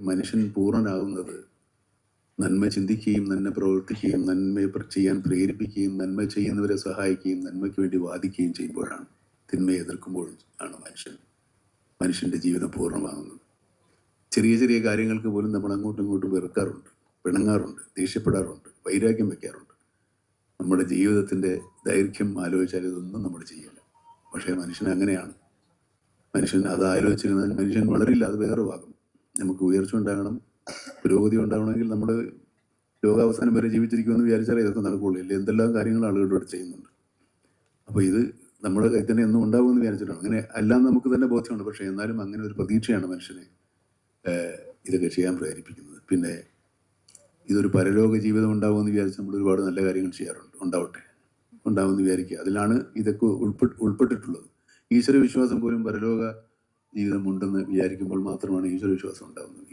മനുഷ്യൻ പൂർണ്ണനാകുന്നത് നന്മ ചിന്തിക്കുകയും നന്മ പ്രവർത്തിക്കുകയും നന്മ ചെയ്യാൻ പ്രേരിപ്പിക്കുകയും നന്മ ചെയ്യുന്നവരെ സഹായിക്കുകയും നന്മയ്ക്ക് വേണ്ടി വാദിക്കുകയും ചെയ്യുമ്പോഴാണ്. തിന്മയെ എതിർക്കുമ്പോൾ ആണ് മനുഷ്യൻ്റെ ജീവിതം പൂർണ്ണമാകുന്നത്. ചെറിയ ചെറിയ കാര്യങ്ങൾക്ക് പോലും നമ്മൾ അങ്ങോട്ടും ഇങ്ങോട്ടും വെറുക്കാറുണ്ട്, പിണങ്ങാറുണ്ട്, ദേഷ്യപ്പെടാറുണ്ട്, വൈരാഗ്യം വയ്ക്കാറുണ്ട്. നമ്മുടെ ജീവിതത്തിൻ്റെ ദൈർഘ്യം ആലോചിച്ചാൽ ഇതൊന്നും നമ്മൾ ചെയ്യില്ല. പക്ഷേ മനുഷ്യൻ അങ്ങനെയാണ്. മനുഷ്യൻ അത് ആലോചിച്ചിരുന്നാൽ മനുഷ്യൻ വളരില്ല, അത് വേറെ ഭാഗം. നമുക്ക് ഉയർച്ച ഉണ്ടാകണം, പുരോഗതി ഉണ്ടാവണമെങ്കിൽ നമ്മൾ ലോകാവസാനം വരെ ജീവിച്ചിരിക്കുമെന്ന് വിചാരിച്ചാലേ ഇതൊക്കെ നടക്കുകയുള്ളൂ. ഇല്ല, എന്തെല്ലാം കാര്യങ്ങൾ ആളുകളോട് ചെയ്യുന്നുണ്ട്. അപ്പോൾ ഇത് നമ്മുടെ കയ്യിൽ തന്നെ എന്നും ഉണ്ടാകുമെന്ന് വിചാരിച്ചിട്ടാണ്. അങ്ങനെ എല്ലാം നമുക്ക് തന്നെ ബോധ്യമുണ്ട്. പക്ഷേ എന്നാലും അങ്ങനെ ഒരു പ്രതീക്ഷയാണ് മനുഷ്യനെ ഇതൊക്കെ ചെയ്യാൻ പ്രേരിപ്പിക്കുന്നത്. പിന്നെ ഇതൊരു പരലോക ജീവിതം ഉണ്ടാകുമെന്ന് വിചാരിച്ച് നമ്മൾ ഒരുപാട് നല്ല കാര്യങ്ങൾ ചെയ്യാറുണ്ട്. ഉണ്ടാവുമെന്ന് വിചാരിക്കുക. അതിലാണ് ഇതൊക്കെ ഉൾപ്പെട്ടിട്ടുള്ളത്. ഈശ്വര വിശ്വാസം പോലും പരലോക ജീവിതം ഉണ്ടെന്ന് വിചാരിക്കുമ്പോൾ മാത്രമാണ് ഈശ്വര വിശ്വാസം ഉണ്ടാകുന്നത്.